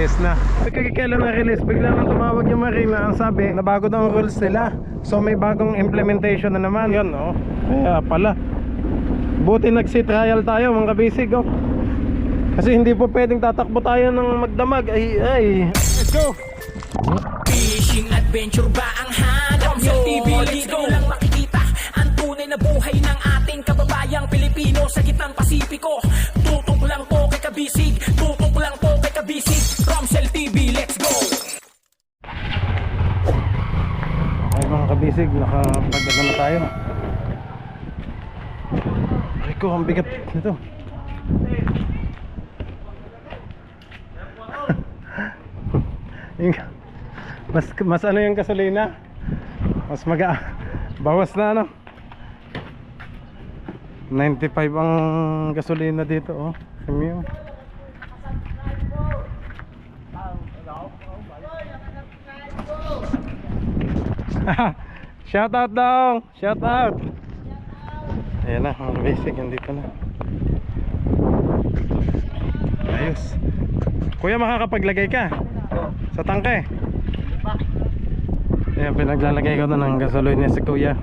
release na. Kailan na release, bigla nang tumawag yung Marina. Ang sabi, nabago daw ang rules nila. So may bagong implementation na naman. Yun, oh. Kaya pala. Buti nagsi-trial tayo mga kabisig, oh. Kasi hindi po pwedeng tatakbo tayo ng magdamag. Ay, let's go! Fishing adventure ba ang hanap nyo? TV dito lang makikita ang tunay na buhay ng ating kababayang Pilipino sa gitnang Pasipiko. Tutok lang po kay Kabisig, tutok lang po kay Kabisig. Romsel TV, let's go! Okay mga kabisig, nakapagdaga na tayo. Rico, ang bigat nito. Mas ano yung gasolina, mas bawas na, ano, 95 ang gasolina dito, oh. Premium. Shout out daw, shout out. Ayan na mga basic, nandito na. Ayos. Kuya, makakapaglagay ka sa tangke. Ayan, pinaglalagay ko na ng gasolina si kuya.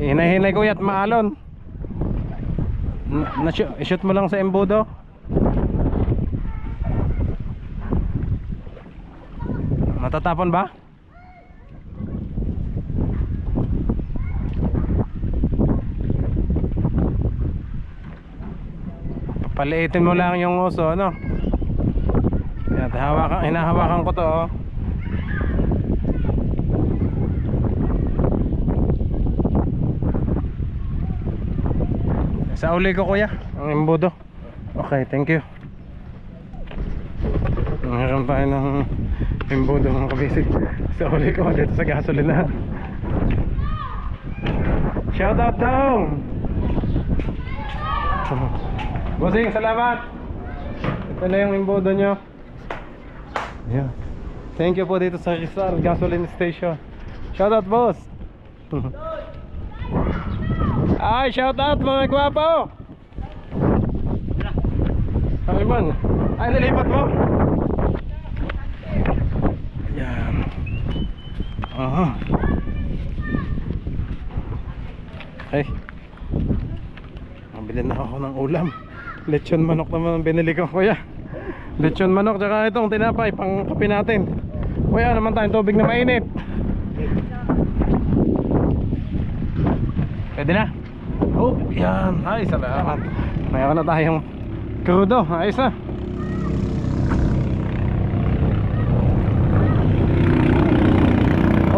Hinay-hinay kuya at maalon. I-shoot mo lang sa embudo. Natatapon ba? Paliitin mo lang yung uso, ano? Ayan, hinahawakan ko to, oh. Sa uli ko kuya, ang embudo. Okay, thank you. Meron tayo ng embudo mga kabisig. Sa uli ko dito sa gasolina. Shout out down. Bossing, salamat. Ito na yung embudo nyo. Yeah. Thank you po dito sa Rizal Gasoline Station. Shout out boss. Ay, shout out mga gwapo. Ay man. Ay, nalipat mo. Ayan. Aha. Ay, mabili na ako ng ulam. Lechon manok naman ang binili ko kuya. Lechon manok tsaka itong tinapay pang kape natin. Kuya, naman tayong tubig na mainit. Pwede na. Oh, yan. Ay, salamat. Mayroon na tayong crudo. Ayos na.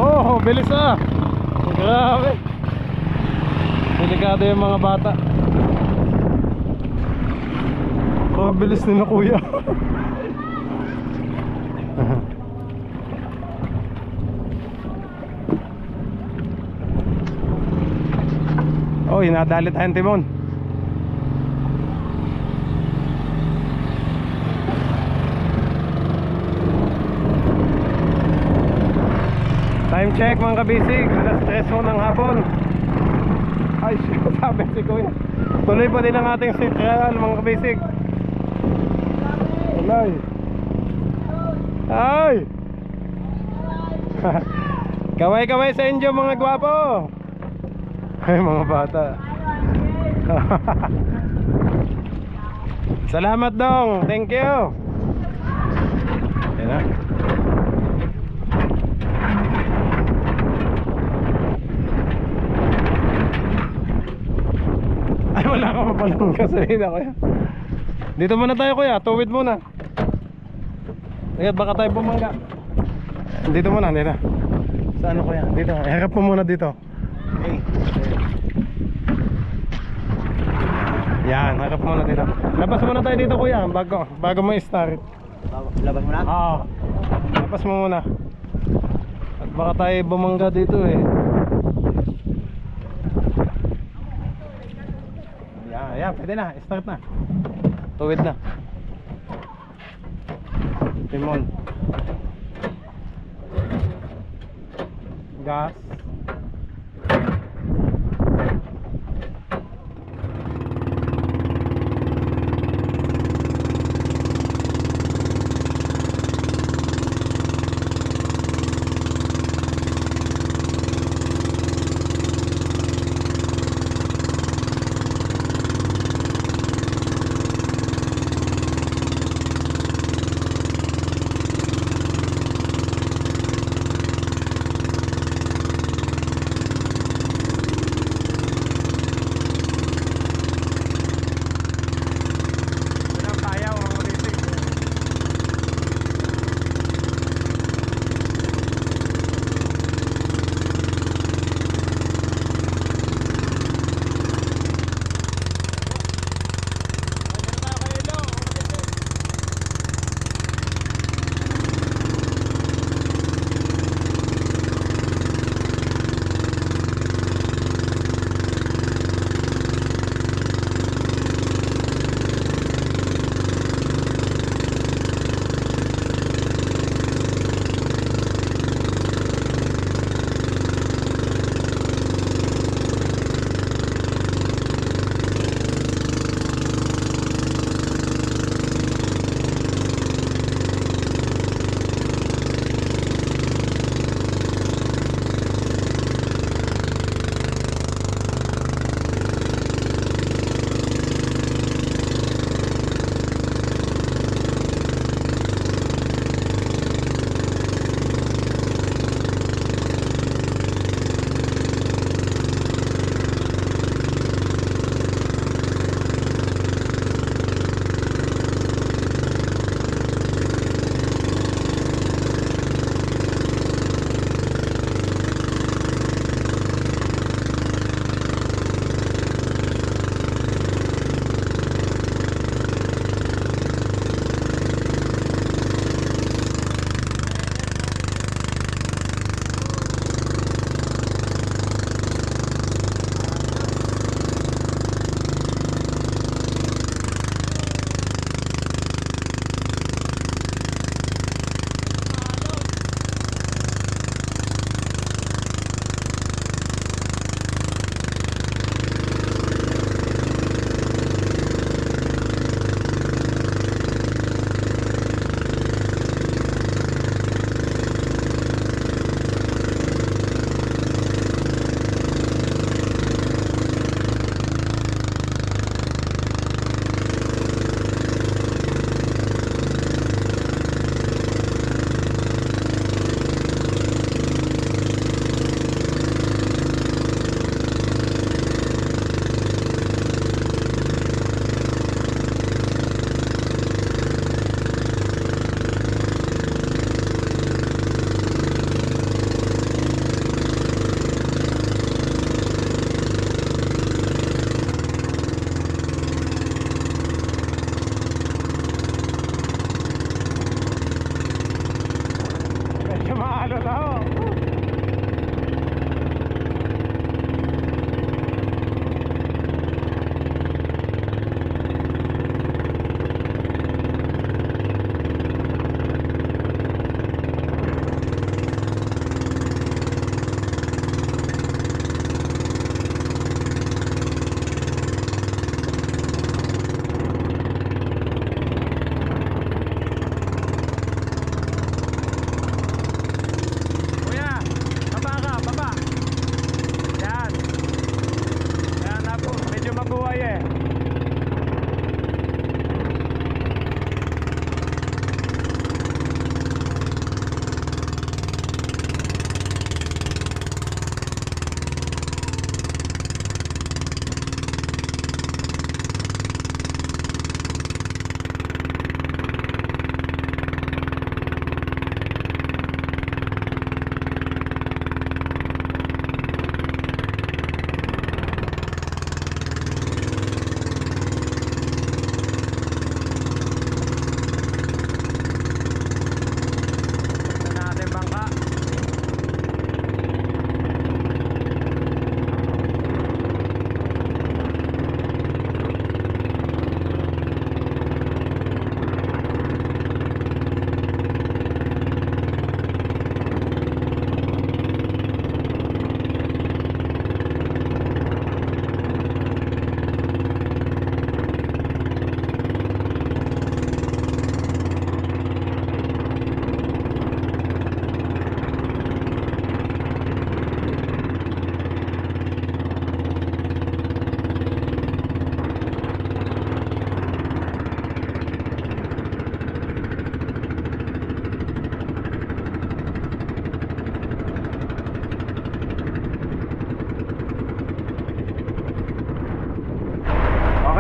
Oh, bilis na. Grabe. Delikado yung mga bata. Oh, bilis nila kuya. Oh, hinadali tayong timon. Time check mga kabisig, alas 3 ng hapon. Ay, sabi si kuya, tuloy pa din ang ating street trial mga kabisig. Tuloy. Ay. Kaway-kaway sa inyo mga gwapo. Ay mga bata. Salamat dong. Thank you. Yan na. Ay wala ka pa palang gasolina kuya. Dito muna tayo kuya. Tuwid muna. Ayun, baka tayo bumangga. Dito muna. Dito. Sa ano kuya? Dito. Harap mo muna dito. Okay. Yan, harap muna dito. Labas muna tayo dito kuya, bago mo i-start. Labas mo na? Oo. Labas mo muna. At baka tayo bumangga dito eh. Yan, pwede na, start na. Tuwid na. Timon. Gas.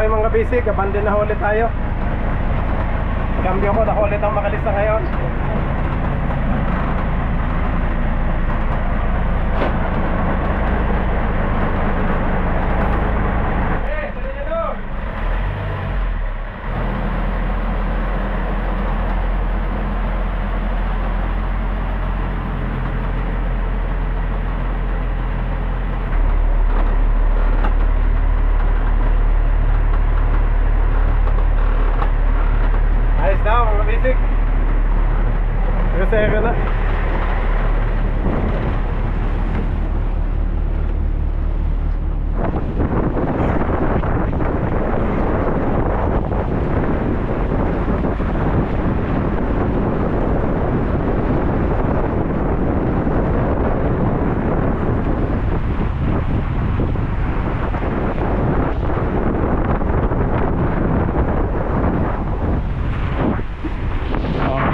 Okay mga basic, abandon na ulit tayo. Cambio ko, ako ulit ang makalista ngayon. Ayos na mga basic. Resero na.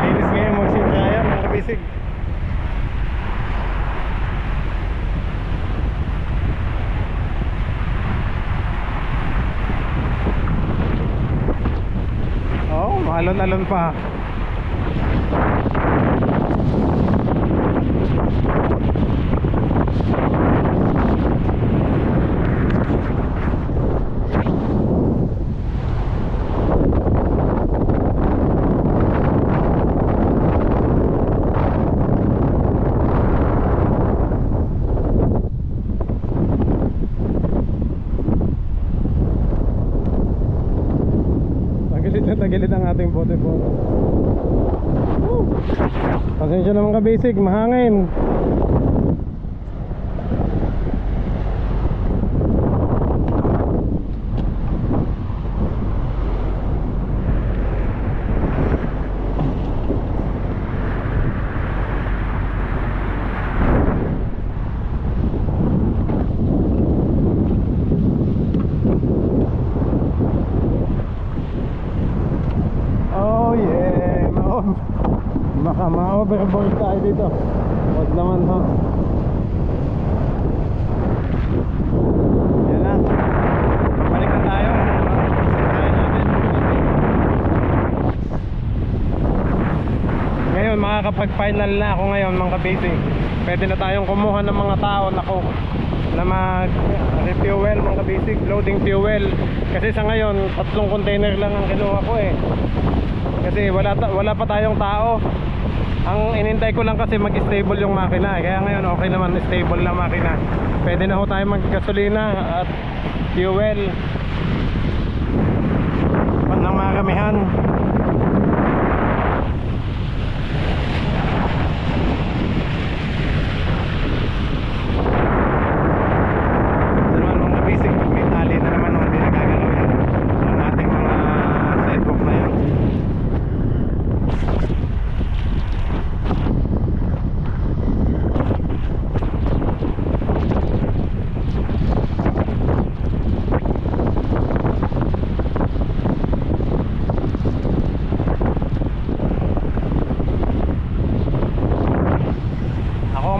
Linis ngayon mag-sit-trial mga kabisig. Maalon-alon pa. Tagilid ang ating bote po. Pasensya naman ka basic, mahangin. Baka ma-overboard tayo dito. Huwag naman ho. Yan na. Balik na tayo. Sitahin natin. Ngayon makakapag-final na ako ngayon mga kabasic. Pwede na tayong kumuha ng mga tao na mag-refuel mga kabasic. Loading fuel. Kasi sa ngayon 3 container lang ang kinuha ko eh. Kasi wala pa tayong tao. Ang inintay ko lang kasi mag-stable yung makina. Kaya ngayon okay naman, stable na makina. Pwede na ho tayo mag-gasolina at fuel ng maramihan. Mga basic, may tali na naman, hindi nagagalaw yan ang ating mga sidewalk na yan.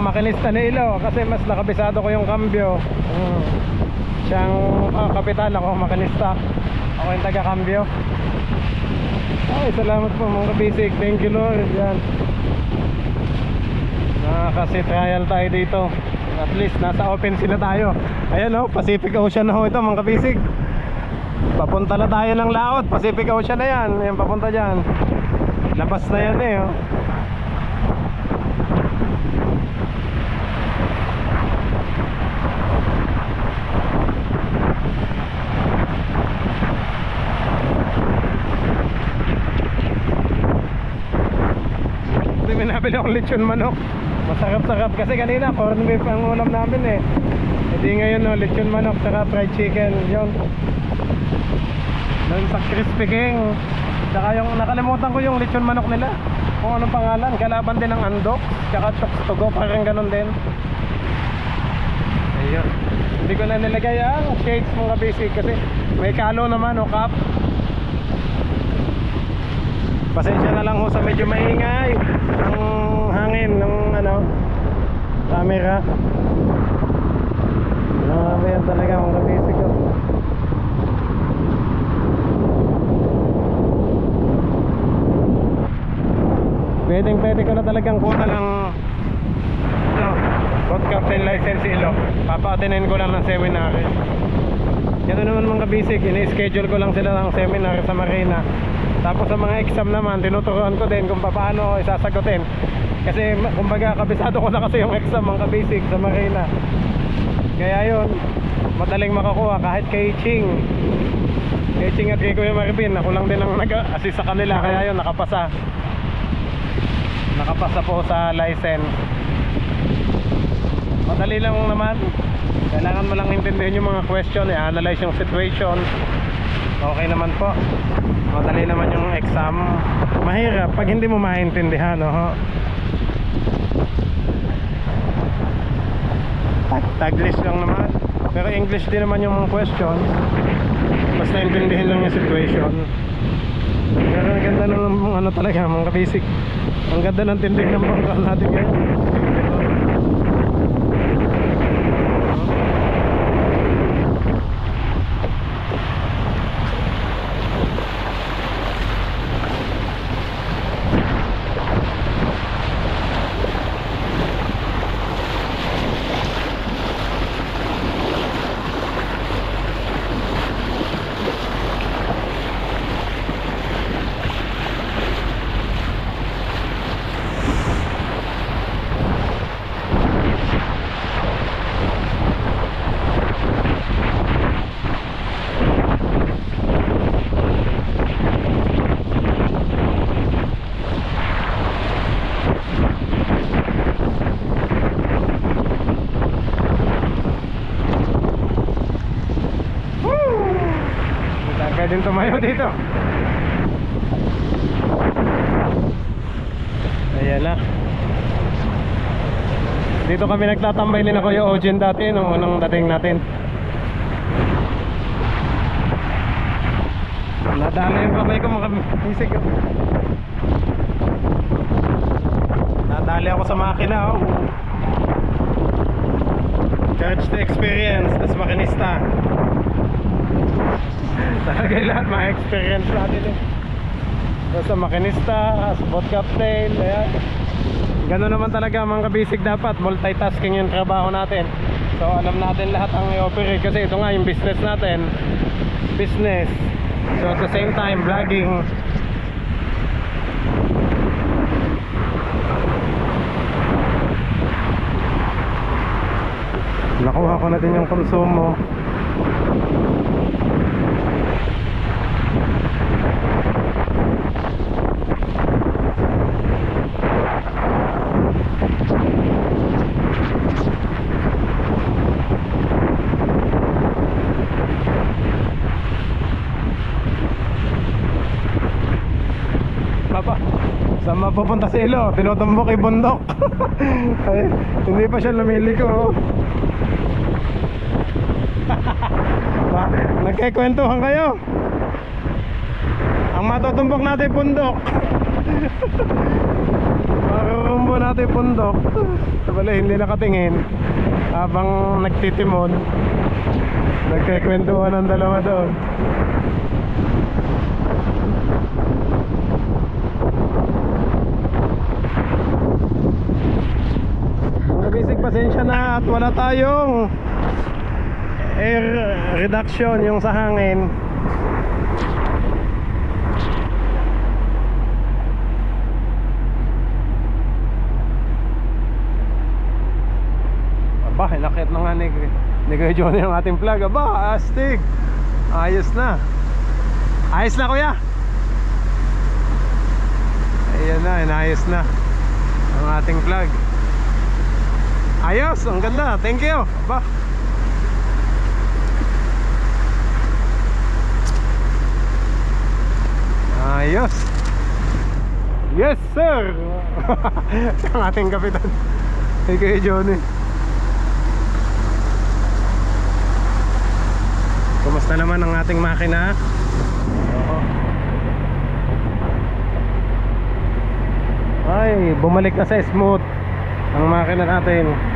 Makinista ni Ilo kasi mas nakabisado ko yung cambio. Siyang kapitan, ako makinista. Ako yung taga-cambio. Ay, salamat po mga basic. Thank you Lord. Yan. Nakaka-sit trial tayo dito. At least nasa open sila tayo. Ayan o, Pacific Ocean na ho ito mga basic. Papunta na tayo ng laot. Pacific Ocean na yan. Yan papunta dyan. Labas na yan eh oh. Nabili akong lechon manok. Masarap-sarap kasi kanina corn beef ang ulam namin eh. Hindi ngayon no, lechon manok saka fried chicken. Yun. Doon sa Crispy King. Saka yung nakalimutan ko yung lechon manok nila. Kung anong pangalan, kalaban din ng andok. Saka chokes to go, parang ganun din. Ayun. Hindi ko na nilagay ang shades mga basic kasi may kalo naman o cap. Pasensya na lang ho sa medyo maingay ang hangin ng camera. Yan talaga mga basic ko. pwede ko na talagang kuha ng boat captain license ilo. Papa-attendin ko lang ng seminar. Ganun naman mga kabisig, ini-schedule ko lang sila ng seminar sa Marina. Tapos sa mga exam naman, tinuturuan ko din kung paano isasagutin. Kasi kumbaga kabisado ko na kasi yung exam mga kabisig sa Marina. Kaya yun, madaling makakuha kahit kay Ching at kay Kuya Marvin. Ako lang din ang nag-assist sa kanila. Kaya yun, nakapasa po sa license. Madali lang naman. Kailangan mo lang intindihin yung mga question, i-analyze yung situation. Okay naman po. Madali naman yung exam. Mahirap pag hindi mo maintindihan, no? Taglish lang naman. Pero English din naman yung mga question. Basta intindihin lang yung situation. Pero ang ganda ng ano talaga, mga kabisig. Ang ganda ng tindig ng bangkal natin ngayon. Pwedeng tumayo dito. Ayan na. Dito kami nagtatambay din ako yung Ojen dati nung unang dating natin. Nadala yung kamay ko mga bisig. Nadali ako sa makina, oh. Charge the experience as makinista. Talaga lahat mga experience natin eh. Basta makinista, as boat captain, ayan. Gano'n naman talaga mga kabisig, dapat multitasking yung trabaho natin. So alam natin lahat ang i-operate kasi ito nga yung business natin. Business. So at the same time, vlogging. Nakuha ko na din yung konsumo. Saan mapupunta si Ilo? Tinutumbok kay bundok. Ay, hindi pa siya lumiliko. Nagkikwentuhan kayo. Ang matutumbok natin bundok. Marurumbo natin bundok. Sabali hindi nakatingin habang nagtitimon. Nagkikwentuhan ang dalawa doon. Basic, pasensya na at wala tayong air reduction yung sa hangin. Aba, nakit na nga ni Kuya Johnny ang ating plug. Aba, astig. Ayos na. Ayos na, kuya. Ayan na, inayos na ang ating plug. Ayos, ang ganda. Thank you. Aba. Ayos. Yes, sir. Ang ating kapitan. Hey, Kuya Johnny. Kumusta naman ang ating makina? Oo. Ay, bumalik na sa smooth ang makina natin.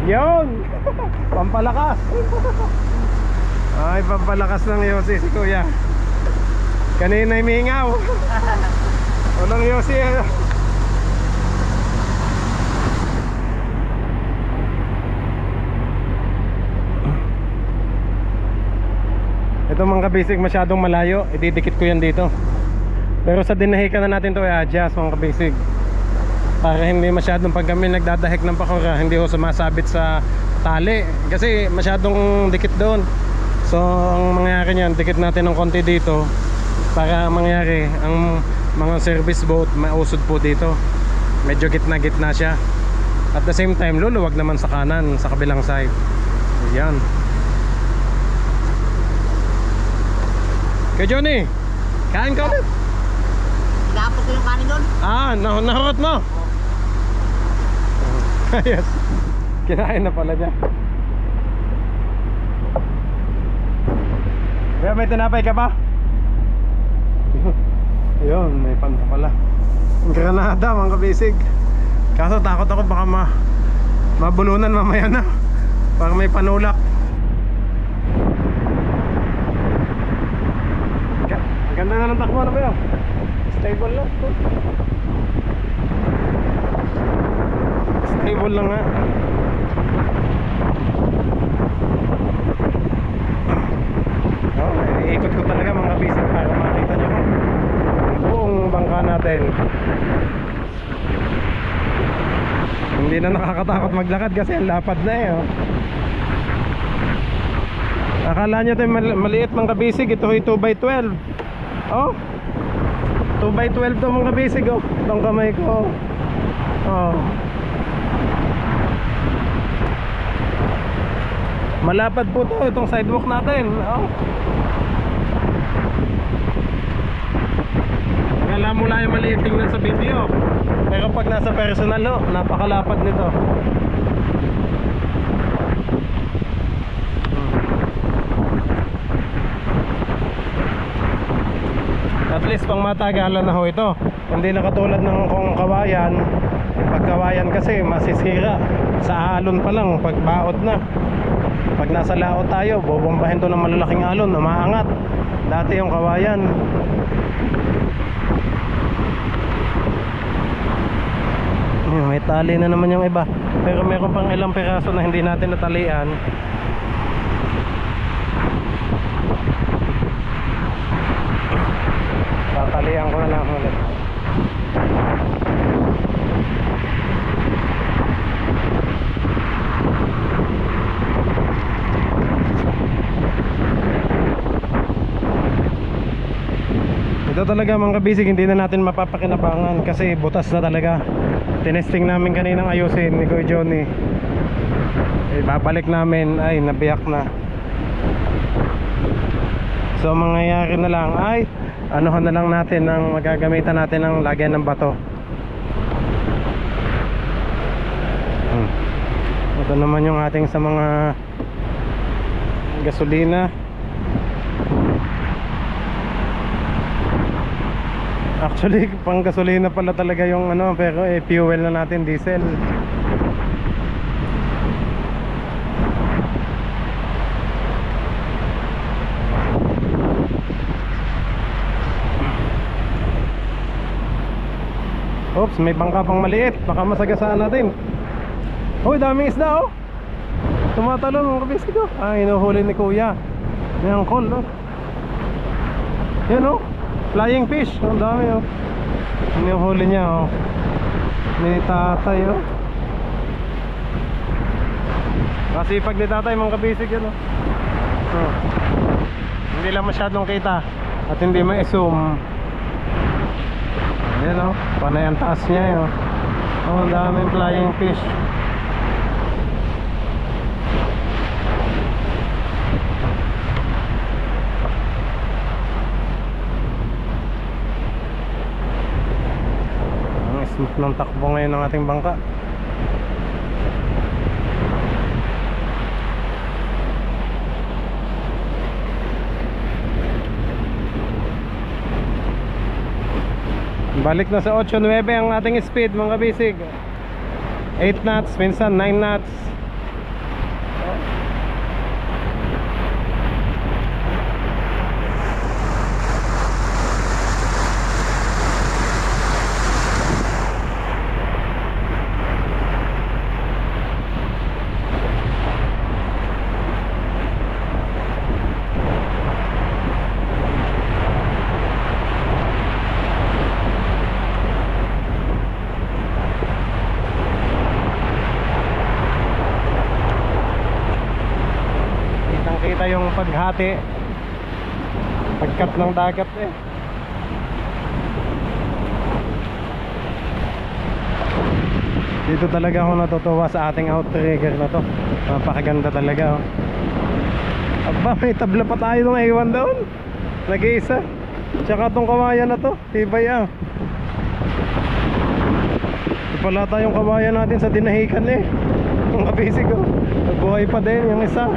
Yun! Pampalakas! Ay, pampalakas ng Yossi si Kuya. Kanina mingaw. Walang Yossi eh. Ito mga kabisig, masyadong malayo. Ididikit ko yan dito. Pero sa dinahikan na natin to i-adjust mga kabisig, para hindi masyadong pag kami nagdadahik ng pakura, hindi ko sumasabit sa tali. Kasi masyadong dikit doon. So ang mangyayari niyan, dikit natin ng konti dito para mangyari ang mga service boat mausod po dito. Medyo gitna-gitna siya. At the same time, luluwag naman sa kanan, sa kabilang side. Ayan. Kay Johnny, kain ka ulit. Nagapot ko yung kanin doon. Nahurot mo. Yes. Kinain na pala niya. Kaya may tinapay ka ba? Ayun, may panta pala. Granada mga kabisig. Kaso takot ako baka mabulunan mamaya na. Baka may panulak. Ganda na ng takbo na ba yun? Stable lang. Stable lang nga. Iikot ko talaga mga kabisig para makita nyo ang buong bangka natin. Hindi na nakakatakot maglakad kasi ang lapad na eh. Akala nyo tayo maliit mga kabisig. Ito ay 2x12. Oh, 2x12 to mga kabisig. Oh, itong kamay ko. Oh, malapad po to itong sidewalk natin. Oh, akala mo lang yung maliit tingnan sa video, pero pag nasa personal, oh, napakalapad nito. At least pang matagalan na ho ito. Hindi na katulad ng kung kawayan. Pag kawayan kasi masisira. Sa alon pa lang, pag baot na. Pag nasa laot tayo, bobombahin to ng malalaking alon, umaangat. Dati yung kawayan, may tali na naman yung iba. Pero meron pang ilang piraso na hindi natin natalian. Tatalian ko na lang ulit. Ito talaga mga kabisig, hindi na natin mapapakinabangan kasi butas na talaga. Tinesting namin kaninang ayusin ni Kuya Johnny. Babalik namin, ay nabiyak na. So mangyayari na lang ay anuhan na lang natin ng magagamitan natin ng lagyan ng bato. Ito naman yung ating sa mga gasolina. Actually pang gasolina pala talaga yung ano, pero fuel na natin diesel. Oops, may bangka pang maliit. Baka masagasaan natin. Hoy, daming isda oh. Tumatalon mga kabisig ko. Inuhuli ni Kuya. May angkol oh. Yan oh, flying fish. Ang dami oh. Inuhuli niya oh. Ni tatay oh. Kasi pag ni tatay mga kabisig yan oh. Hindi lang masyadong kita at hindi ma-zoom. Ayan o, panay ang taas niya yun. Oh, ang daming flying fish. Ang smooth ng takbo ngayon ng ating bangka. Balik na sa 8-9 ang ating speed mga kabisig. 8 knots, minsan 9 knots. maganda yung paghati, pagkat ng dagat eh. Dito talaga ako natutuwa sa ating outrigger na to. Napakaganda talaga oh. Aba, may tabla pa tayo nung iwan doon. Nag-iisa. Tsaka tong kawayan na to, tibay ah. Ito pala tayong kawayan natin sa dinahikan eh. Ang kabisig oh. Nabuhay pa din yung isa.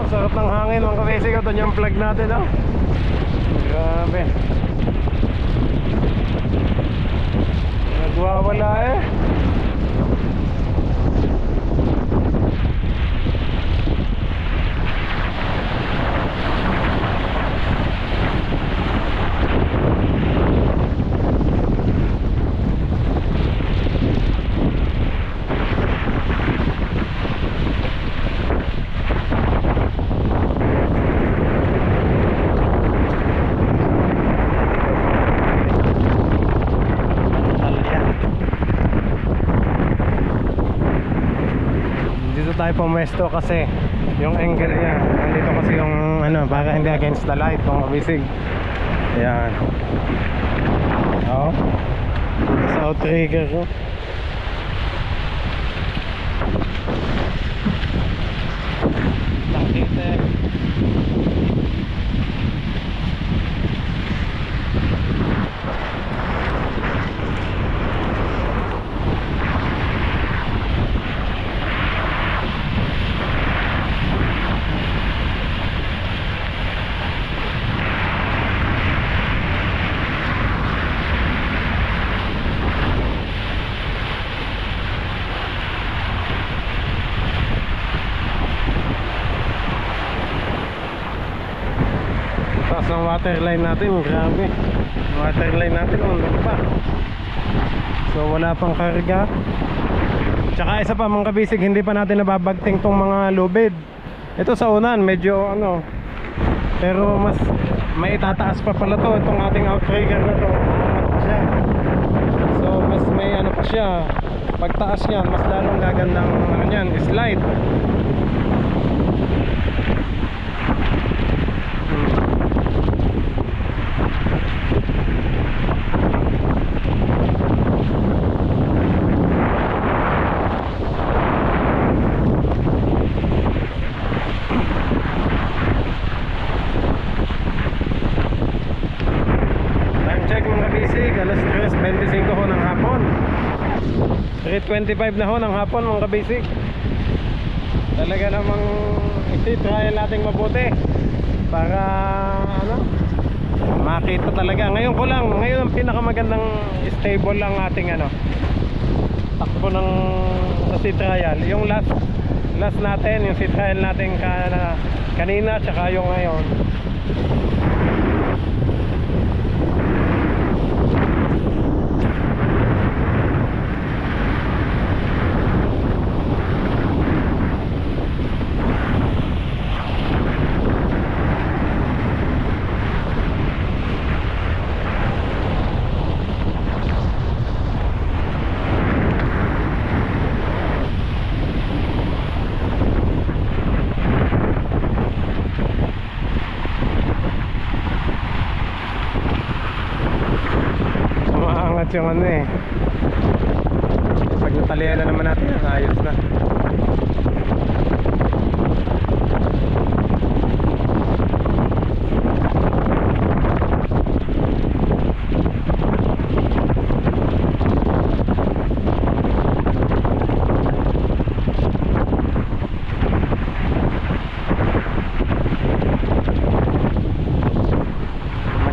Sarap ng hangin mga kabisig. Ito yung plug natin oh. Grabe. Nagwawala eh. Tayo pumesto kasi yung angle niya nandito kasi yung ano, para hindi against the light mga kabisig. Ayan. Oo. Sa outrigger ko. Nakita eh. Taas ng waterline natin, grabe. Waterline natin, ano pa. So wala pang karga. Tsaka isa pa mga kabisig, hindi pa natin nababagting tong mga lubid. Ito sa unan, medyo ano, pero mas may itataas pa pala to, itong ating outrigger na to. Siya. So mas may ano pa siya. Pagtaas niyan, mas lalong gagandang ano yan, slide. Alas 3:25 ho ng hapon. 3:25 na ho ng hapon mga kabisig. Talaga namang iti-try natin mabuti para ano, makita talaga. Ngayon ko lang, ngayon ang pinakamagandang stable ang ating ano, takbo ng sa sea trial. Yung last natin, yung sea trial natin kanina tsaka yung ngayon. Yung ano eh, pag natalian na naman natin, ayos na.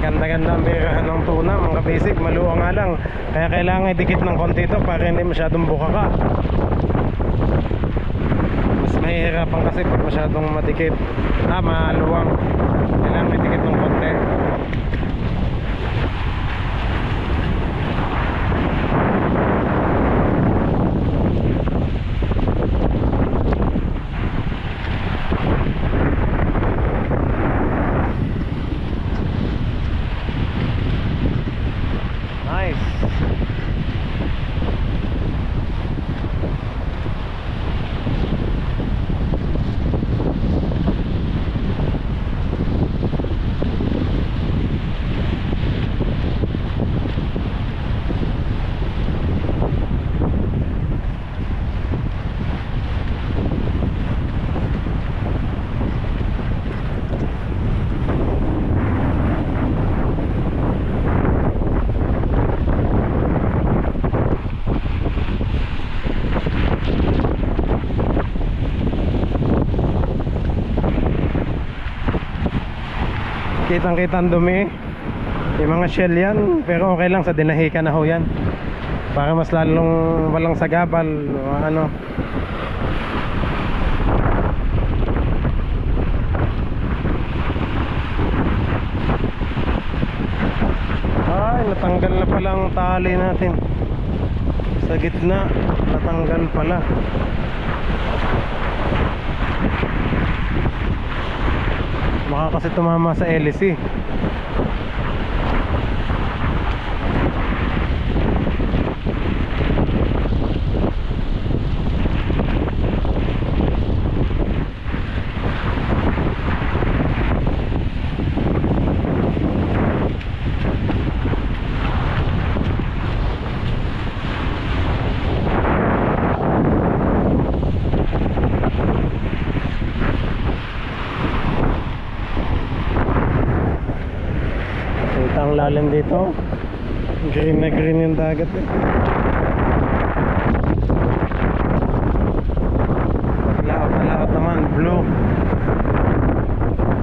Maganda ang birahan ng tuna mga basic, maluwang nga lang, kaya kailangan idikit ng konti ito para hindi masyadong bukaka. mas mahihirapan kasi pag masyadong madikit. Maluwang. Kailangan may dikit ng konti. Nice. Kitang-kita ang dumi. Yung mga shell yan, pero okay lang sa dinahikan na ho yan. Para mas lalong walang sagabal o ano. Ay, natanggal na pala ang tali natin. Sa gitna, natanggal pala. Baka kasi tumama sa LC. Ang lalim dito. Green na green yung dagat eh. Laot na laot naman. Blue.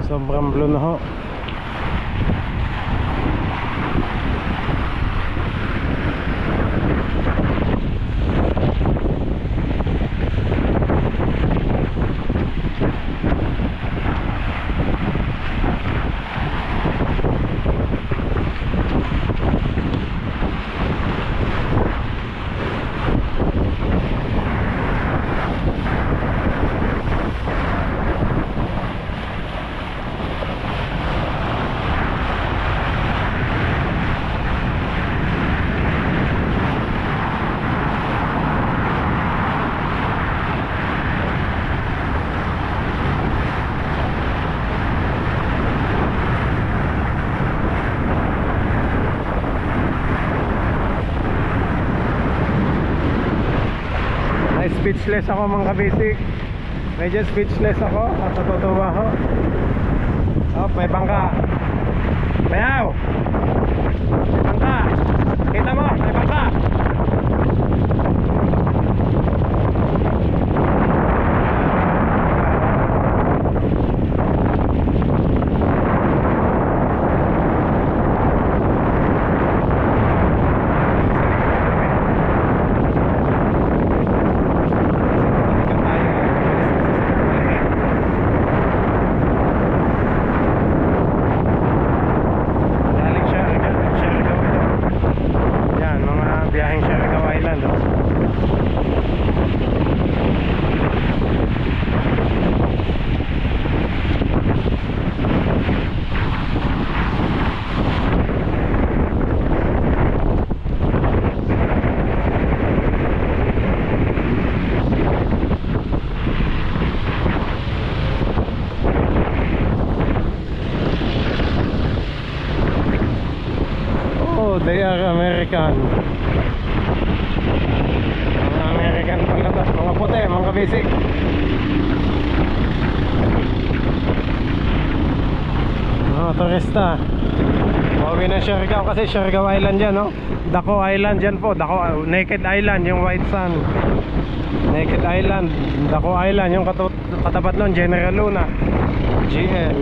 Sobrang blue na ho. Speechless ako mga kabisik. Medyo speechless ako at natutuwa ako. Oh, may bangka. Bayaw! May bangka! Kita mo, may bangka! They are American. Mga American pala to. Mga puti, mga kabisik. Mga turista. Pauwi na Siargao kasi Siargao Island yan, no? Daco Island yan po. Daco, Naked Island, yung White Sand. Naked Island, Daco Island, yung katapat nun, General Luna, GL.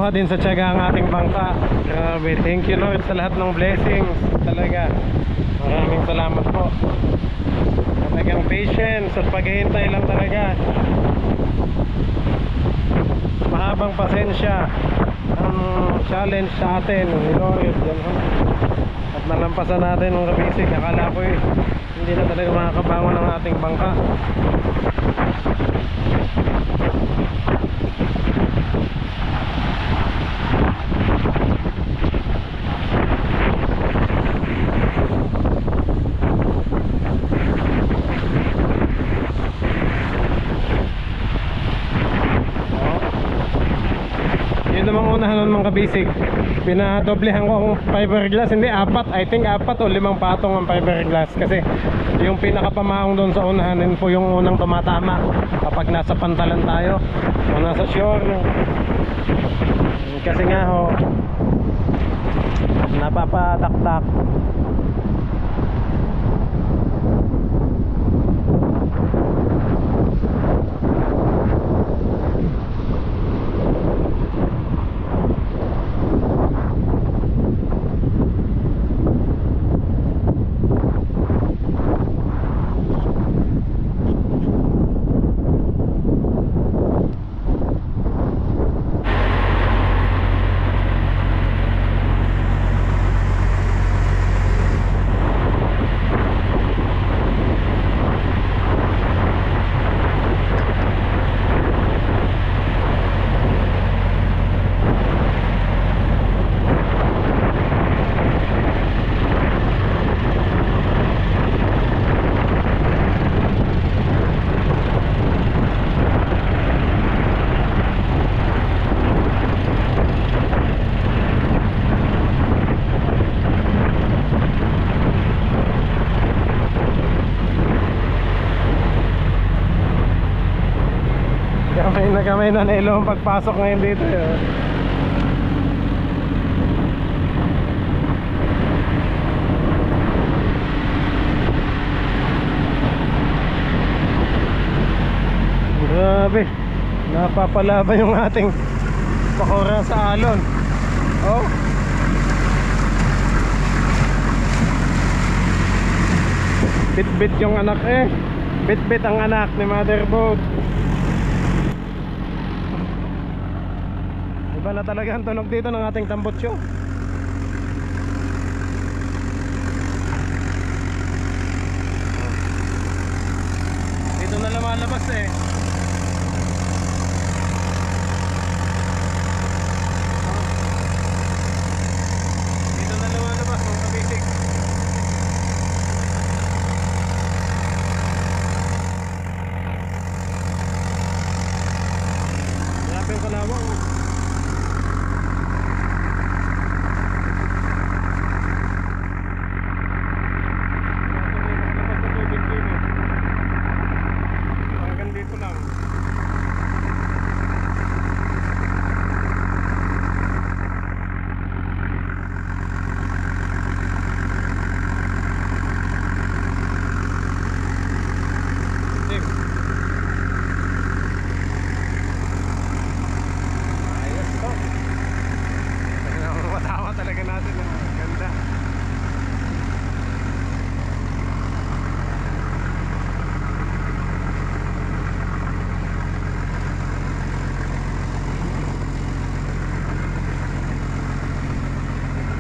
nakuha din sa tiyaga ang ating bangka. Grabe, thank you Lord sa lahat ng blessings. Talaga, maraming salamat po. Talagang patience at paghihintay lang talaga. Mahabang pasensya ang challenge sa atin ni Lord. Yan, ho. At nalampasan natin ng kabisig. Akala ko hindi na talaga makakabangon ang ating bangka. Yun namang unahan ng mga kabisig. Pinadoblehan ko ang fiberglass. Hindi, apat. I think apat o 5 patong ang fiberglass. Kasi yung pinakapamahong doon sa unahan, yun po yung unang tumatama kapag nasa pantalan tayo o nasa shore. Kasi nga ho, napapataktak. Kamay na nilo ang pagpasok ngayon dito. Grabe, napapalaban yung ating pakora sa alon. Oh, bit-bit yung anak bit-bit ang anak ni motherboard. Iba na talaga ang tunog dito ng ating tambutso. Dito na lumalabas Dito na lumalabas mga kabisig. Grabe ang kalawang.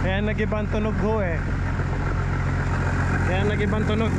Kaya nag-ibang tunog ho Kaya nag-ibang tunog.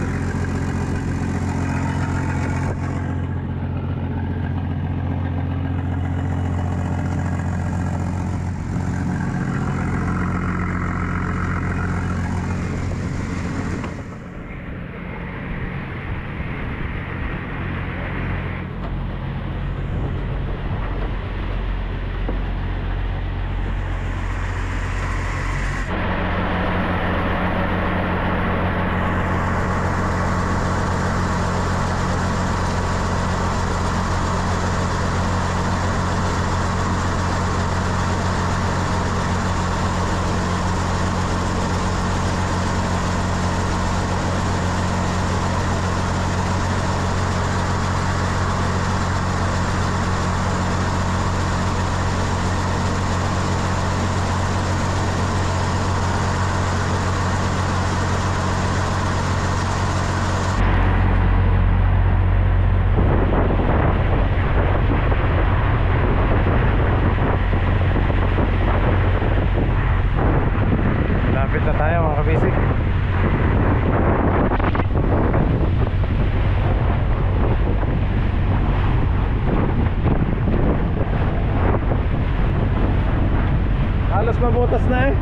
Halos mabutas na eh.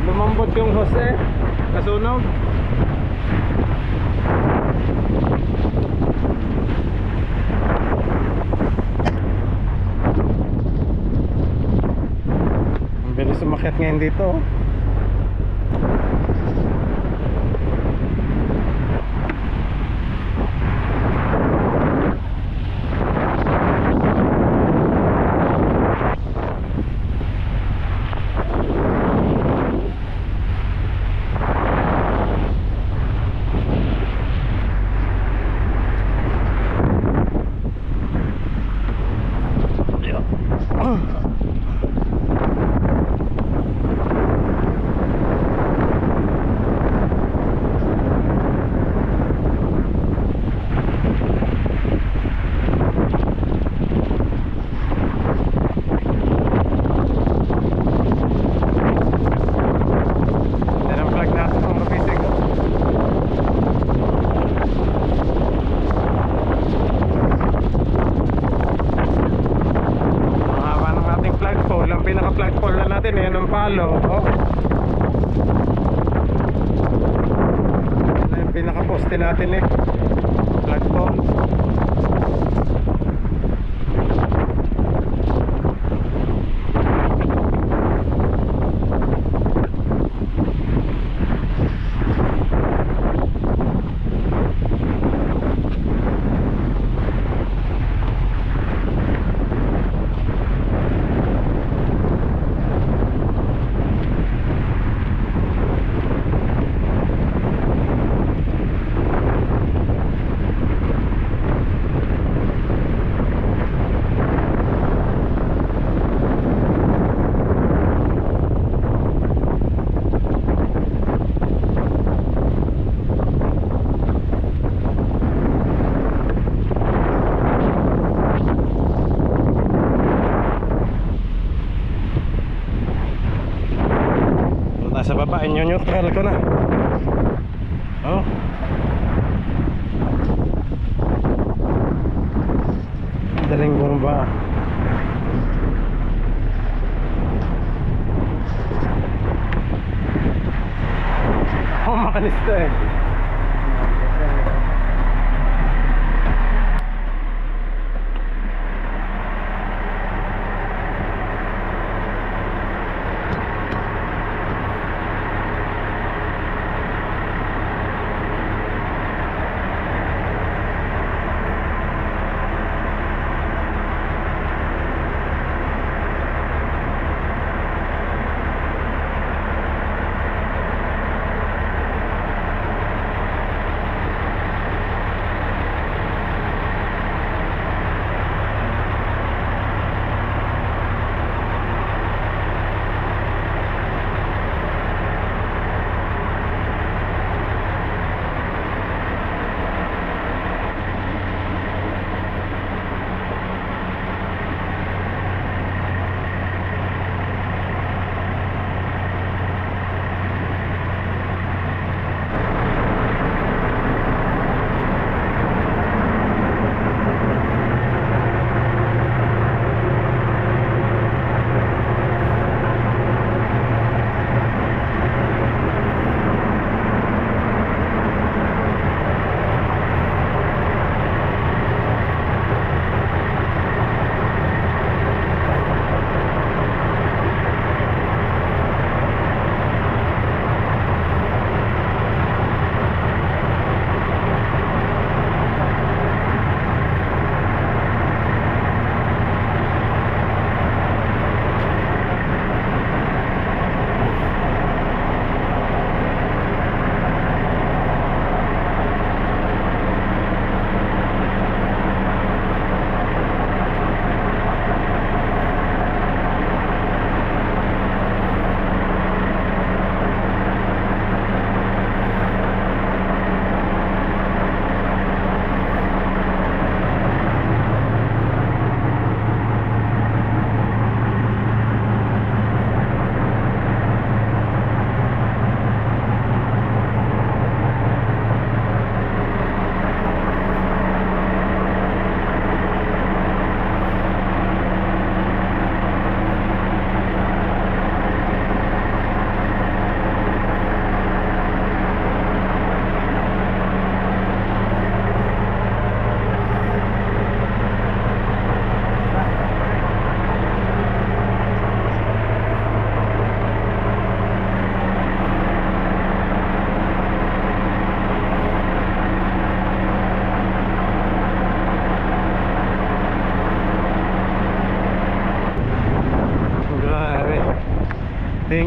Lumambot yung hose, kasunog. Ang bilis umakyat ngayon dito. Yan ang flag natin mga kabisig. Mahaba ng ating flagpole. Ang pinaka flagpole na natin yan ang palo. Oh. Yan ang pinaka poste natin eh. Flagpole. Nasa baba, neutral ko na. Oh. Daling bumaba. Oh, makanis to eh.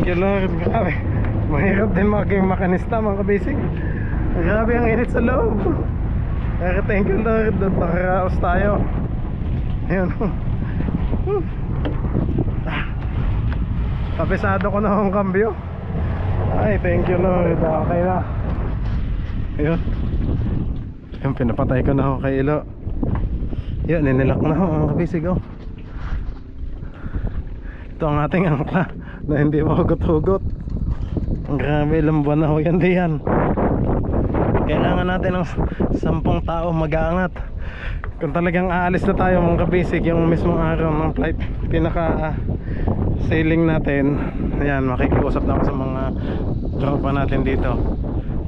you Lord. Grabe, mahirap din maging makanista mga kabisig. Grabe ang init sa loob. Pero thank you Lord, nakaraos tayo. Ayun. Kapisado ko na akong kambyo. Ay, thank you Lord. Okay na. Ayun. Yung pinapatay ko na ako kay Ilo. Yan, ninilak na ako mga kabisig oh. Ito ang ating angkla na hindi mahugot-hugot. Grabe, ilang buwan na ho yan diyan. Kailangan natin ng 10 tao mag-aangat. Kung talagang aalis na tayo mga kabisig, yung mismong araw ng flight, pinaka sailing natin, ayan, makikiusap na ako sa mga tropa natin dito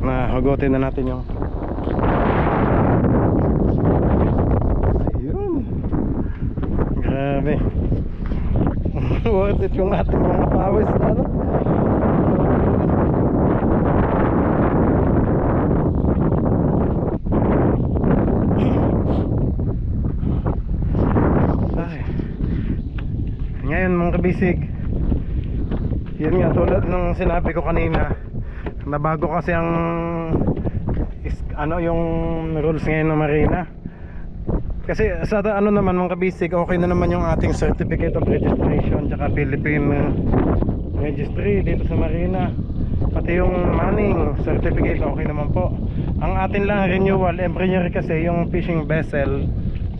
na hugutin na natin yung ayun. Grabe. Worth it yung ating mga pawis na ano. Ay. Ngayon mga kabisig, yun nga tulad ng sinabi ko kanina, nabago kasi ang yung rules ngayon ng Marina. Kasi sa ano naman mga kabisig, okay na naman yung ating certificate of registration tsaka Philippine registry dito sa Marina. Pati yung manning certificate okay naman po. Ang atin lang renewal every year kasi yung fishing vessel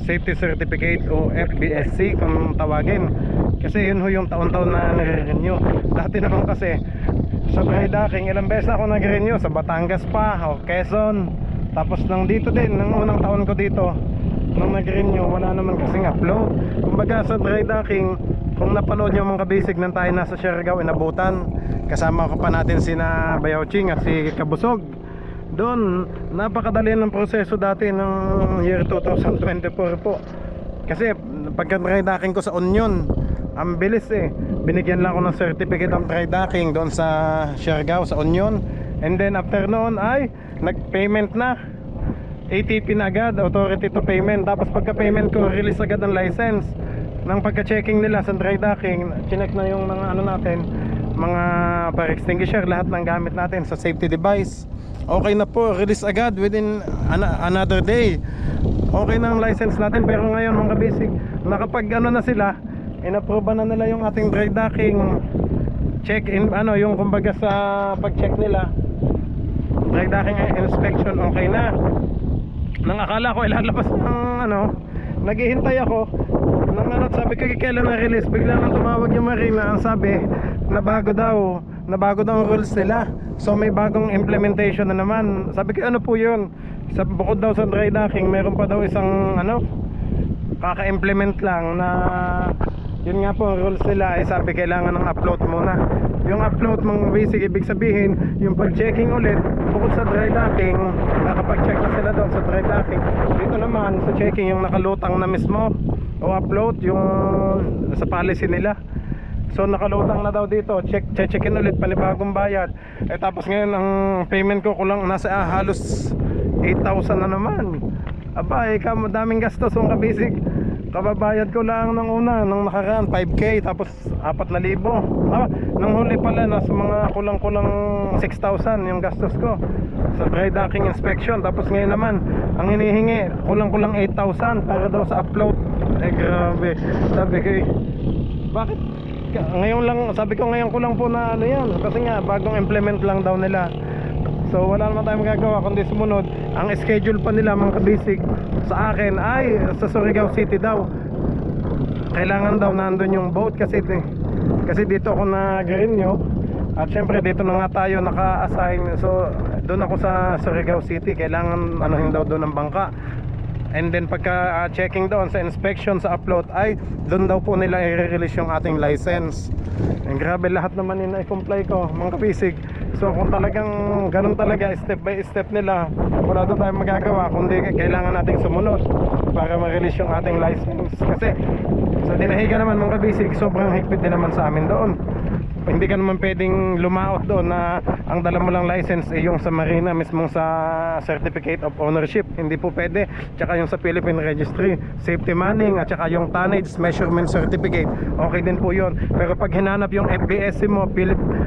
safety certificate o FBSC kung tawagin. Kasi yun ho yung taon-taon na nare-renew. Dati naman kasi sa dry docking ilang beses ako nag-renew, sa Batangas pa o Quezon. Tapos nang dito din, nang unang taon ko dito nung nag-renew, wala naman kasing upload. Kumbaga sa dry docking, kung napanood nyo mga kabisig nang tayo nasa Siargao, inabutan, kasama ko pa natin sina Bayaw Ching at si Kabusog. Doon, napakadali ng proseso dati ng year 2024 po. Kasi pagka dry docking ko sa Union, ang bilis eh. Binigyan lang ako ng certificate of dry docking doon sa Siargao, sa Union. And then after noon ay nag-payment na, ATP na agad, authority to payment. Tapos pagka payment ko, release agad ang license. Nang pagka-checking nila sa dry docking, chinek na yung mga ano natin, mga fire extinguisher, lahat ng gamit natin sa safety device. Okay na po, release agad within another day. Okay na ang license natin. Pero ngayon mga kabisig, nakapag ano na sila, inapprove na nila yung ating dry docking check in, ano yung kumbaga sa pag-check nila dry docking inspection, okay na. Nang akala ko ilalabas ng ano, naghihintay ako nang ano, sabi ko kailan na release, bigla nang tumawag yung Marina. Ang sabi, nabago daw ang rules nila. So may bagong implementation na naman. Sabi ko ano po yun? Bukod daw sa dry docking, meron pa daw isang ano, kaka-implement lang na yun nga po ang rules nila. Sabi kailangan ng upload muna. Yung upload mga basic, ibig sabihin yung pag-checking ulit, bukod sa dry docking, nakapag-check na sila doon sa dry docking. Dito naman sa checking, yung nakalutang na mismo o upload yung sa policy nila. So nakalutang na daw dito, checkin ulit, panibagong bayad. Tapos ngayon ang payment ko kulang nasa halos 8,000 na naman. Aba, daming gastos mga kabisig. Kababayad ko lang nung una, nung nakaraan 5K, tapos 4,000. Nung huli pala, nasa mga kulang-kulang 6,000 yung gastos ko sa dry docking inspection. Tapos ngayon naman, ang hinihingi, kulang-kulang 8,000 para daw sa upload. Grabe. Sabi ko, bakit? Ngayon lang, sabi ko ngayon ko lang po na ano yan. Kasi nga, bagong implement lang daw nila. So wala naman tayong magagawa kundi sumunod. Ang schedule pa nila mga kabisig sa akin ay sa Surigao City daw. Kailangan daw nandun yung boat kasi dito ako nag-renew. At syempre dito na nga tayo naka-assign. So doon ako sa Surigao City. Kailangan anuhin daw doon ang bangka. And then pagka checking doon sa inspection sa upload ay doon daw po nila i-release yung ating license. And grabe, lahat naman yun i-comply ko mga kabisig. So kung talagang ganun talaga step by step nila, wala doon tayong magagawa kundi kailangan nating sumunod para ma-release yung ating license. Kasi sa Dinahiga naman mga kabisig, sobrang higpit din naman sa amin doon. hindi ka naman pwedeng lumaot doon na ang dala mo lang license ay yung sa marina mismong sa certificate of ownership. Hindi po pwede. Tsaka yung sa Philippine Registry, safety manning at tsaka yung tonnage measurement certificate, okay din po yun. Pero pag hinanap yung FBSC mo,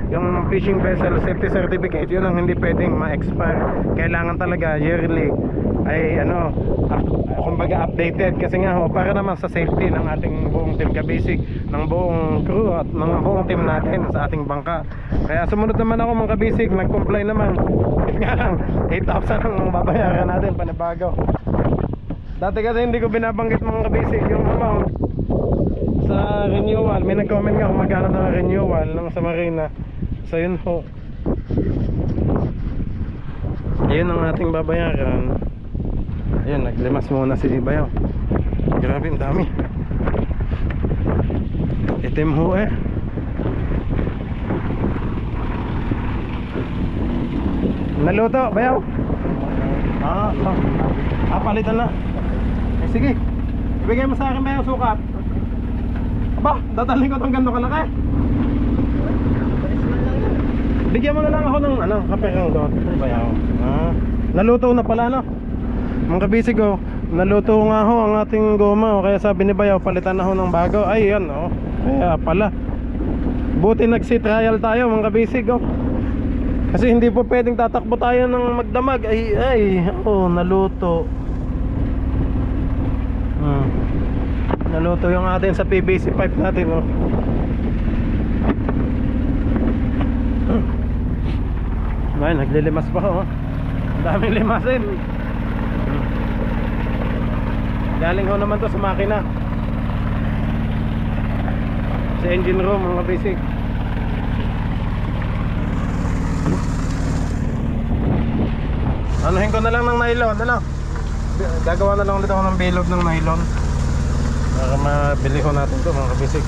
yung fishing vessel safety certificate, yun ang hindi pwedeng ma-expire. Kailangan talaga yearly ay kumbaga updated, kasi nga para naman sa safety ng ating buong team Kabisig, ng buong crew at ng buong team natin sa ating bangka. Kaya sumunod naman ako mga Kabisig, nag-comply naman. Nga lang 8,000 ang babayaran natin panibago. Dati kasi hindi ko binabanggit mga Kabisig yung amount sa renewal. May nag-comment nga kung magkano na renewal ng sa marina. So yun ho, yun ang ating babayaran. Ayun, naglimas muna si Bayaw. Grabe, ang dami. Itim ho eh. Naluto, Bayaw? Palitan na. Sige, ibigay mo sa akin Bayaw sukat. Aba, dataling ko itong gano'ng kalaki. Bigyan mo na lang ako ng kape kang doon, Bayaw. Naluto na pala, no? Mga Kabisig, naluto nga ho ang ating goma, kaya sabi ni Bayaw palitan na ho ng bago. Ay yan, kaya pala buti nagsi trial tayo mga Kabisig, kasi hindi po pwedeng tatakbo tayo ng magdamag. Naluto. Naluto yung atin sa PVC pipe natin, Ay, naglilimas pa ho. Ang daming limasin. Galing ho naman to sa makina, sa engine room mga basic. Anuhin ko na lang ng nylon, gagawa na lang ulit ako ng bilog ng nylon para mabili ho natin to mga basic.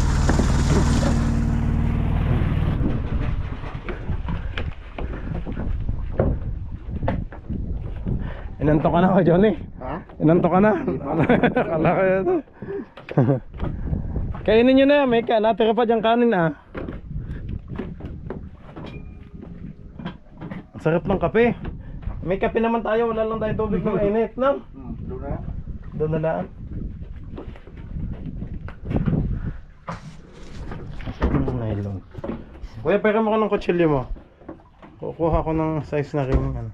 Inanto ka na ko, Johnny? Ha? Inanto ka na? Akala ko yun. Kainin nyo na yan, may natira pa dyan kanin Ang sarap ng kape. May kape naman tayo, wala lang tayo tubig ng init, no? Doon na lang. Nylon. Kuya, pera mo ko ng kutsilyo mo. Kukuha ko ng size na ring.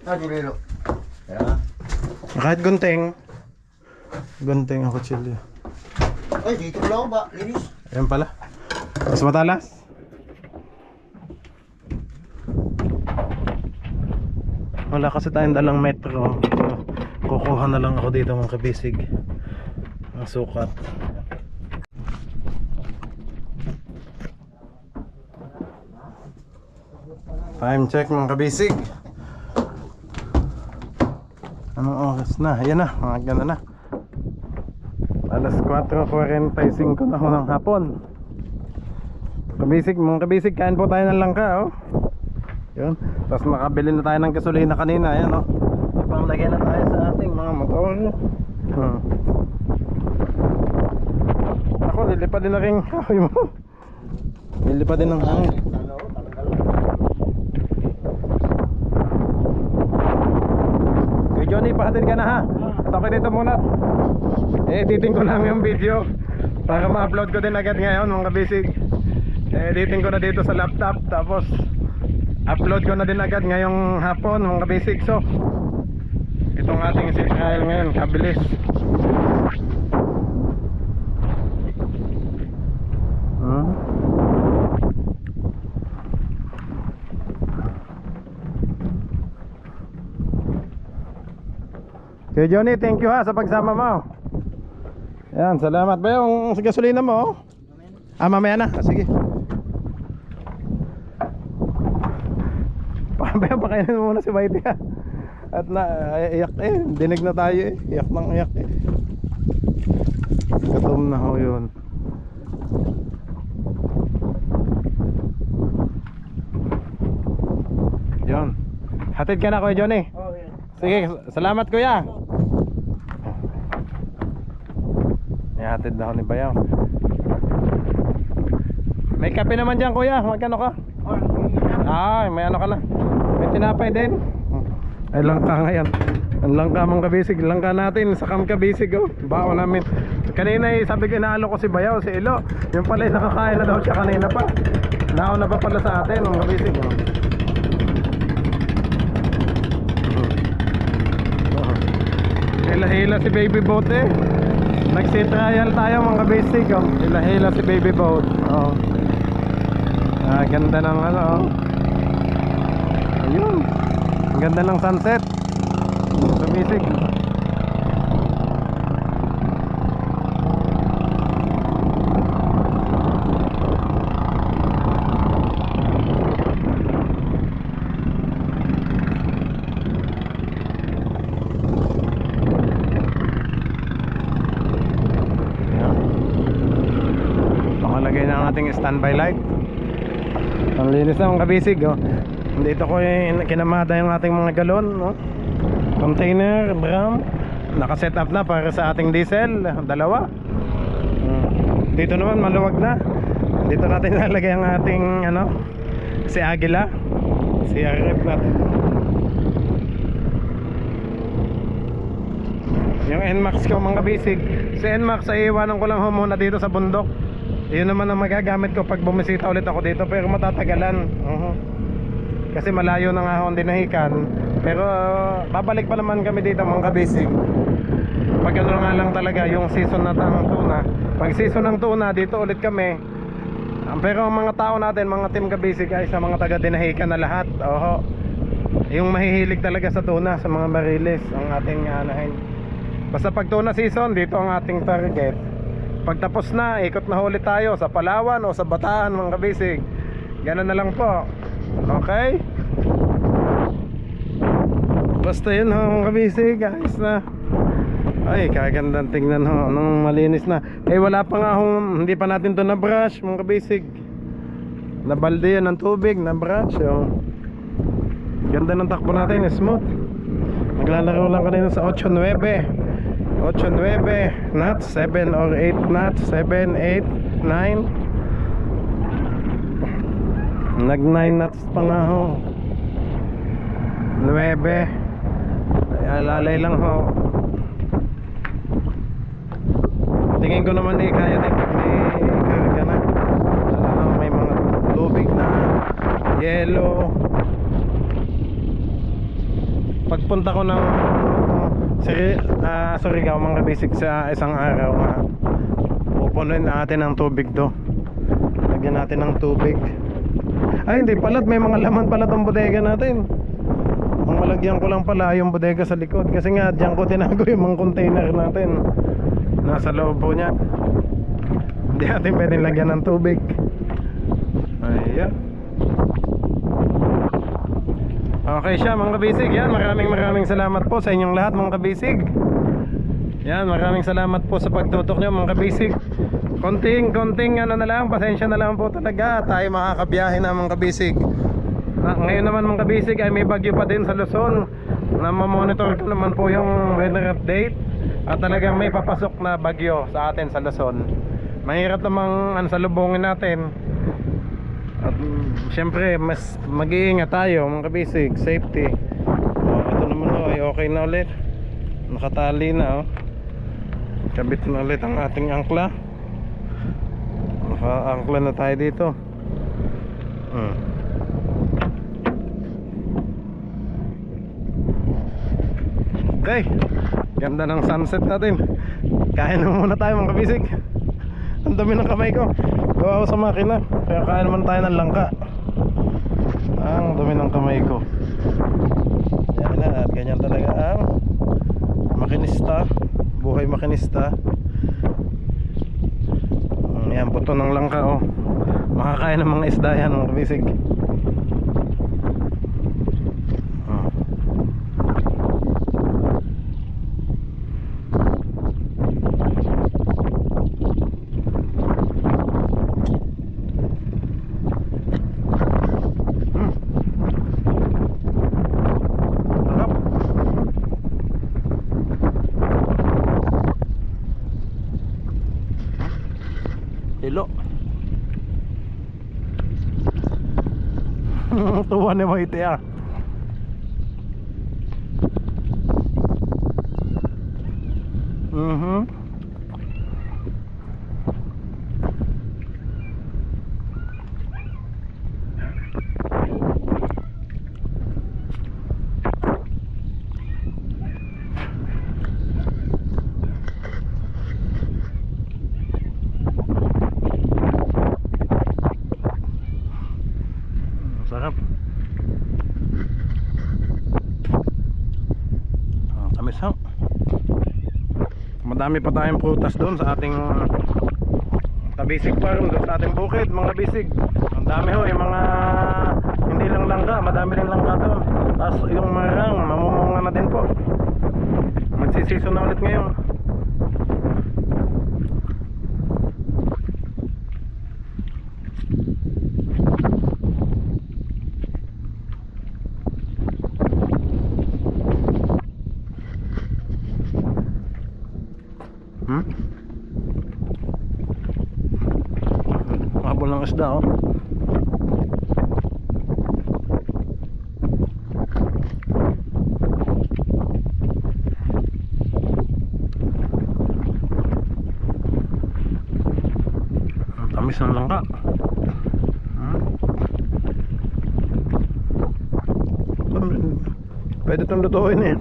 Gulero. Kahit gunting ang kutsilyo. Ay, dito lang ba? Linis. Ayan pala. Mas matalas. Wala kasi tayong dalang metro. Kukuha na lang ako dito mga Kabisig ang sukat. Time check mga Kabisig. Anong oras na? Ayan na, mga gana na. Alas 4:45 na ho ng hapon. Kabisig, mga Kabisig, kain po tayo ng langka, Yun. Tapos makabili na tayo ng gasolina kanina, ayan, Ipanglagyan na tayo sa ating mga motor. Ako, lilipad din na rin kahoy mo. Lilipad din ng hangin. Kuya Johnny, pahatid ka na ha. At okay dito muna. Editing ko lang yung video para ma-upload ko din agad ngayon mga Kabisig. Editing ko na dito sa laptop, tapos upload ko na din agad ngayong hapon mga Kabisig. So itong ating sea trial ngayon, kabilis. Kuya Johnny, thank you ha sa pagsama mo. Yan, salamat. Ba yung gasolina mo? Mamaya na. Sige. Pakainin mo muna si Whitey ha. At iyak dinig na tayo iyak ng iyak Gutom na ho yun. Yun. Hatid ka na Kuya Johnny. Sige, salamat kuya. Yan. Ihatid daw ni Bayaw. May kape naman dyan kuya, magkano ka? May ano ka na. May tinapay din. Ay langka ngayon. Ang langka mga kabisig. Langka natin sa Camp Kabisig oh. Bao namin. Kanina sabi ko inaalo ko si Bayaw, si Ilo. Yung pala nakakain na daw siya kanina pa. Nauna pa pala sa atin mga kabisig oh. Hila-hila si Baby Boat eh. Nagsi-trial tayo mga kabisig oh. Hila-hila si Baby Boat oh. Ganda ng ano oh. Ayun. Ang ganda ng sunset. Kabisig. Pakalagay na ang ating standby light. Ang linis na mga kabisig oh. Dito ko kinamada yung ating mga galon no? Container, drum. Nakaset up na para sa ating diesel. Dalawa. Dito naman maluwag na. Dito natin nalagay ang ating ano, si Agila. Si RF natin. Yung NMAX ko mga kabisig. Si NMAX ay iwanan ko lang muna dito sa bundok. Yun naman ang magagamit ko pag bumisita ulit ako dito. Pero matatagalan kasi malayo na nga akong dinahikan. Pero babalik pa naman kami dito mga kabisig. Pag ano nga lang talaga yung season na ng tuna. Pag season ng tuna dito ulit kami. Pero ang mga tao natin, mga team kabisig ay sa mga taga dinahikan na lahat. Yung mahihilig talaga sa tuna, sa mga bariles ang ating anahin. Basta pag tuna season dito ang ating target. Pag tapos na, ikot na ulit tayo sa Palawan o sa Bataan mga kabisig. Ganun na lang po. Okay? Basta yun mga kabisig, guys na. Ay, kagandang tingnan ho, nung malinis na. Wala pa nga hindi pa natin to na brush mga kabisig. Nabalde yun ng tubig, na brush Ganda ng takbo natin, smooth. Naglalaro lang kanina sa 8-9 knots, 7 or 8 knots, 7, 8, 9. Nag 9 knots pa nga ho. 9. Alalay lang ho. Tingin ko naman kaya din pag may karga na. May mga tubig na yellow. Pagpunta ko ng Surigao mga kabisig sa isang araw nga, pupunuin natin ng tubig do. Lagyan natin ng tubig. Ay hindi pala, may mga laman pala tong bodega natin. Ang malagyan ko lang pala yung bodega sa likod. Kasi nga dyan ko tinago yung mga container natin. Nasa loob po niya. Hindi natin pwedeng lagyan ng tubig. Ayan. Okay siya mga kabisig. Yan, maraming salamat po sa inyong lahat mga kabisig. Yan, maraming salamat po sa pagtutok nyo mga kabisig. Konting ano na lang, pasensya na lang po talaga. Tayo makakabiyahe na mga kabisig. Ngayon naman mga kabisig ay may bagyo pa din sa Luzon. Na mamonitor ko naman po yung weather update. At talagang may papasok na bagyo sa atin sa Luzon. Mahirap namang salubungin natin. At syempre mas mag-iingat tayo mga kabisig, safety. Ito naman ay okay na ulit. Nakatali na kabit na ulit ang ating angkla. Naka-angkla na tayo dito. Okay, ganda ng sunset natin. Kain na muna tayo mga kabisig. Ang dami ng kamay ko. Gawa ko sa makina. Kaya kain naman tayo ng langka. Ang dami ng kamay ko. Yan na, at ganyan talaga ang makinista. Buhay makinista. Yan, puto ng langka makakain ng mga isda yan mga kabisig. Tuwa ni Whitey ah. Sarap. Tamis ha. Madami pa tayong prutas doon sa ating Tabisig Farm, doon sa ating bukid mga bisig. Ang dami ho, yung mga hindi lang langka, madami rin langka doon. Tapos yung marang, mamumunga na din po. Magsisiso na ulit ngayon. Habol ng isda oh. Ang tamis ng langka. Pwede itong lutuin eh.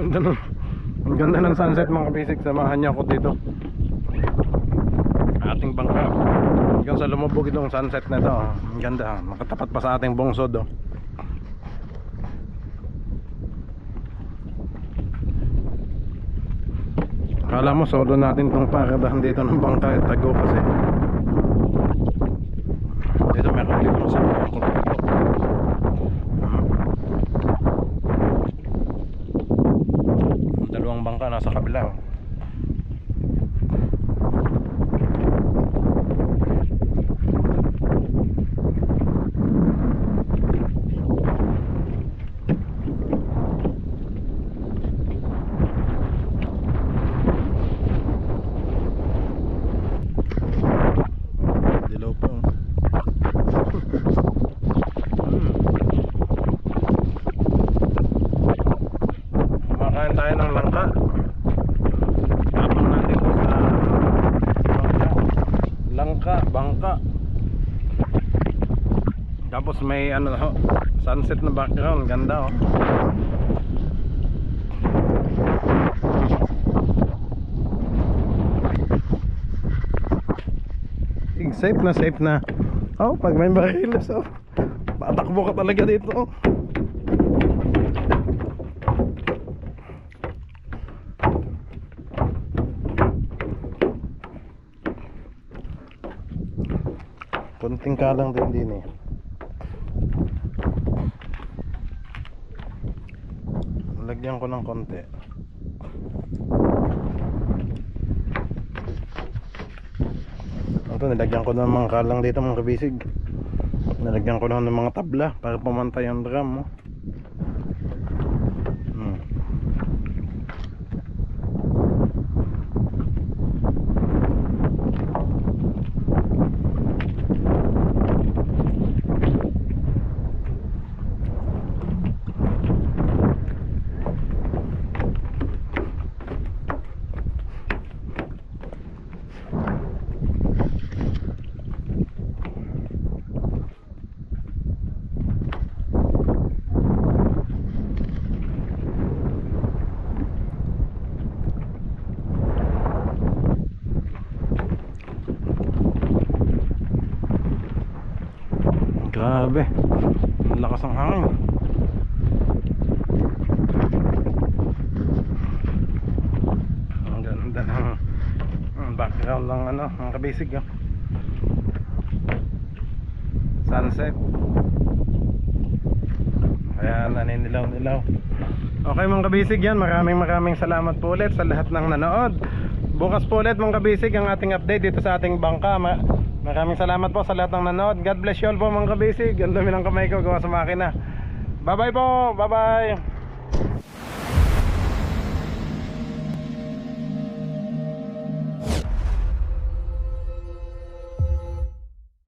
Ang ganda ng sunset mga kabisig. Samahan niyo ako dito ating bangka hanggang sa lumubog itong sunset na ito. Ang ganda, makatapat pa sa ating bungsod oh. Akala mo solo natin itong paradahan dito ng bangka. Tago kasi dito meron dito sa dalawang bangka nasa kabila oh. Dilaw po kumakain tayo ng langka. Tapang natin ito sa langka, bangka. Tapos may ano ho, sunset na background, ganda oh. Safe na oh, pag may bariles oh, tatakbo ka talaga dito oh. Konting kalang din eh. Lagyan ko ng konti. Ito, nilagyan ko ng mga kalang dito mga kabisig. Nilagyan ko ng mga tabla para pumantay ang drum oh. Grabe, ang lakas ng hangin. Ang ganda ng background ng ano, ng kabisig oh. Sunset. Kaya naninilaw-nilaw. Okay mga kabisig, yan, maraming salamat po ulit sa lahat ng nanood. Bukas po ulit mga kabisig ang ating update dito sa ating bangka. Maraming salamat po sa lahat ng nanood. God bless you all po mga kabisig. Ang dami ng kamay ko gawa sa makina. Bye bye po, bye bye.